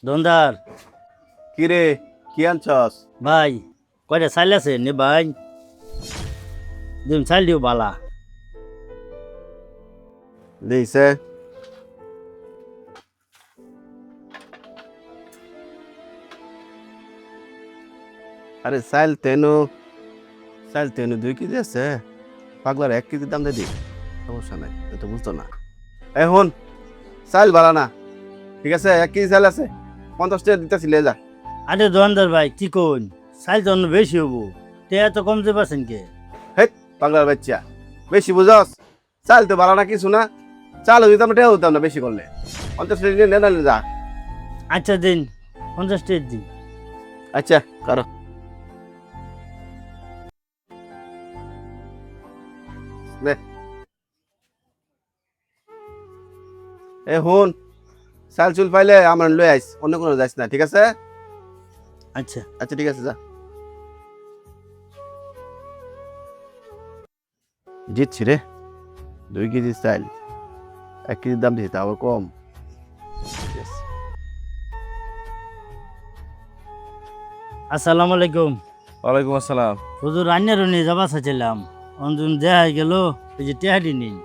দোনদার কি রে, কি আনছস? ভাই কয়টা চাইল আছে নে ভাই? দিম চাইল দিও বালা। দিছে আরে চাইল তেনু 2 কেজি আছে। পাগলার 1 কেজি দাম দিয়ে দি, সমস্যা নাই, তুই তো বুঝতো না। এখন চাইল বাড়া না, ঠিক আছে? 1 কেজি চাইল আছে, 50 টাকা দিতেছি, লে যা। আরে দোনদার ভাই কি কোন চাইল তো অন্য বেশি হবো, তে এত কম যে পারছেন কে? হেট পাগলার বাচ্চা, বেশি বুঝস? চাল তো বাড়া না কিছু না, চাল দিতাম না, হতাম না বেশি করলে। 50 টাকা নিয়ে না যা। আচ্ছা দিন 50 টাকা দিন। আচ্ছা করো নে। এ হুন, চাল চুল পাইলে আমার লই আইস, অন্য কোনো যাইস না, ঠিক আছে? আচ্ছা আচ্ছা ঠিক আছে, যা। জিতছি রে, 2 কেজি চাইল, 1 কেজির দাম দিছি, তাও কম। Yes. আসসালামু আলাইকুম। ওয়ালাইকুম আসসালাম। হুজুর রান্নার নিয়ে যাবা চাইছিলাম, অঞ্জন দেয়া গেল, এই যে টেহারি নিন।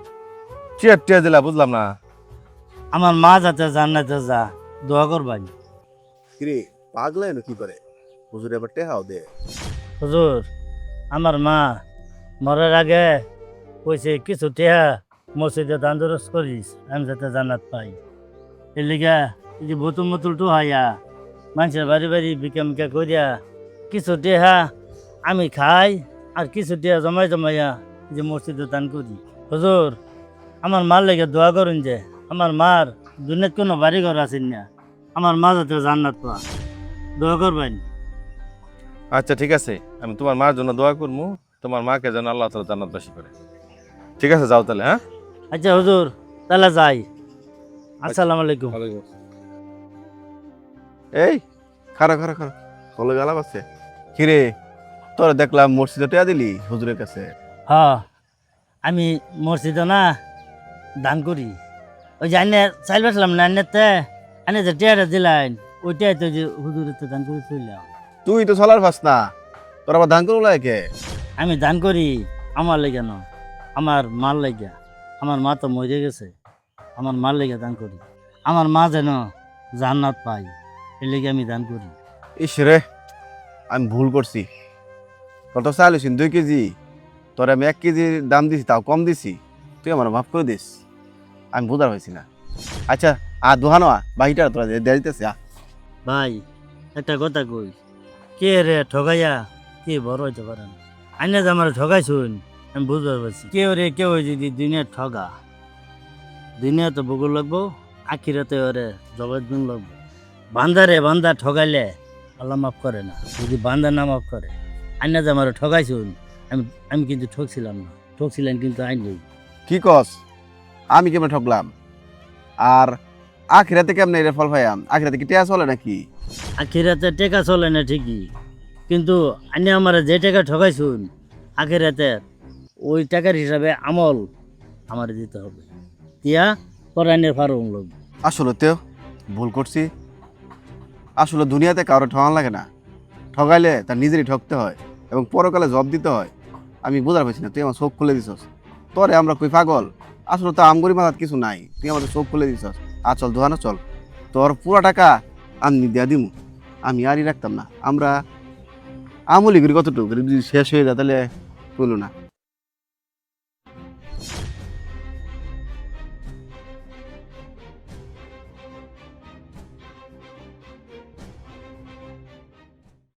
টিয়া দিলা বুঝলাম না। আমার মা যাতে জান্নাতে যা, দোয়া করবাই। কিরে পাগলা এনো কি করে? হুজুর এবার টেহাও দে। হুজুর আমার মা মরার আগে কইছে কিছু টেহা মসজিদে দান দরজ করিস, আমি যাতে জান্নাত পাই। এর লিগা এই যে বোতল মতুল টু হাইয়া মানুষের বাড়ি বাড়ি বিকা মিকা করিয়া কিছু টেহা আমি খাই, আর কিছু টেহা জমাই জমাইয়া এই যে মসজিদে দান করি। হুজুর আমার মার লেগে দোয়া করুন যে আমার মার দুনিয়াত কোনো বাড়ি ঘর আছেন না, আমার মা যাতে জান্নাত পা, দোয়া করবেন। আচ্ছা ঠিক আছে, আমি তোমার মার জন্য দোয়া করবো, তোমার মাকে যেন আল্লাহ তাআলা জান্নাতবাসী করে। ঠিক আছে, যাও তাহলে। হ্যাঁ, আচ্ছা হুজুর তাহলে যাই, আসসালামু আলাইকুম। এই খারা খারা খারা, বলে গালাম আছে। কিরে তোর দেখলাম মসজিদে টেহা দিলি হুজুরের কাছে। হ্যাঁ আমি মসজিদে না দান করি, ওই যে আইনে চাইল বাসলাম না আইনেতে, আইনে যে টেয়াটা দিলেন ওইটাই তো যে হুজুরেতে দান করে চললাম। তুই তো চলার পাস না, তোর আবার ধান করু লাগে। আমি দান করি আমার লেগে না, আমার মার লেগে। আমার মা তো মরে গেছে, আমার মার লেগে দান করি, আমার মা যেন জান্নাত পাই, এর লেগে আমি দান করি। ইস রে, আমি ভুল করছি। কত চাল হয়েছিল 2 কেজি, তোর আমি 1 কেজির দাম দিছি, তাও কম দিছি, তুই আমার মাফ করে দিস। আমি বোঝার হয়েছি না। আচ্ছা দোহানো বাহিটা তোরা দেয়া দিতেছে। ভাই একটা কথা কই, কে রে ঠগাইয়া কে বড় হইতে পারে না। আইনে যে আমার ঠগাইছুন আমি বুঝতে পারছি, কেউ রে কেউ যদি দুনিয়া ঠগা, দুনিয়া তো বগুল লাগবো, আখিরাতে ওরে জবাবদিন লাগবো। বান্দারে বান্দা ঠগাইলে আল্লাহ মাফ করে না, যদি বান্দা না মাফ করে। আইনে যে আমার ঠগাইছুন, আমি আমি কিন্তু ঠকছিলাম না, ঠকছিলেন কিন্তু আইন নেই। কি কস? আমি কেমন ঠকলাম? আর আখিরাতে কেমনে এর ফল পাইয়াম? আখিরাতে কি টেয়া চলে নাকি? আখিরাতে টেকা চলে না ঠিকই, কিন্তু আইনে আমার যে টাকা ঠগাইছুন আখিরাতে ওই টাকার হিসাবে আমল আমার দিতে হবে, দিয়া কোরআনের ফারুক লোক। আসলে তো ভুল করছি। আসলে দুনিয়াতে কারো ঠগান লাগে না, ঠগাইলে তার নিজেরই ঠকতে হয় এবং পরকালে জবাব দিতে হয়। আমি বোঝার পারছি না, তুই আমার চোখ খুলে দিছস। তোরে আমরা কই পাগল? আসলে তো আমগরি মাথার কিছু নাই, তুই আমাদের চোখ খুলে দিছস। চল দোহানো চল, তোর পুরো টাকা আমি দিয়া দিমু। আমি আরই রাখতাম না, আমরা আমলি করি কতটুকু, যদি শেষ হয়ে যায় তাহলে বলো না।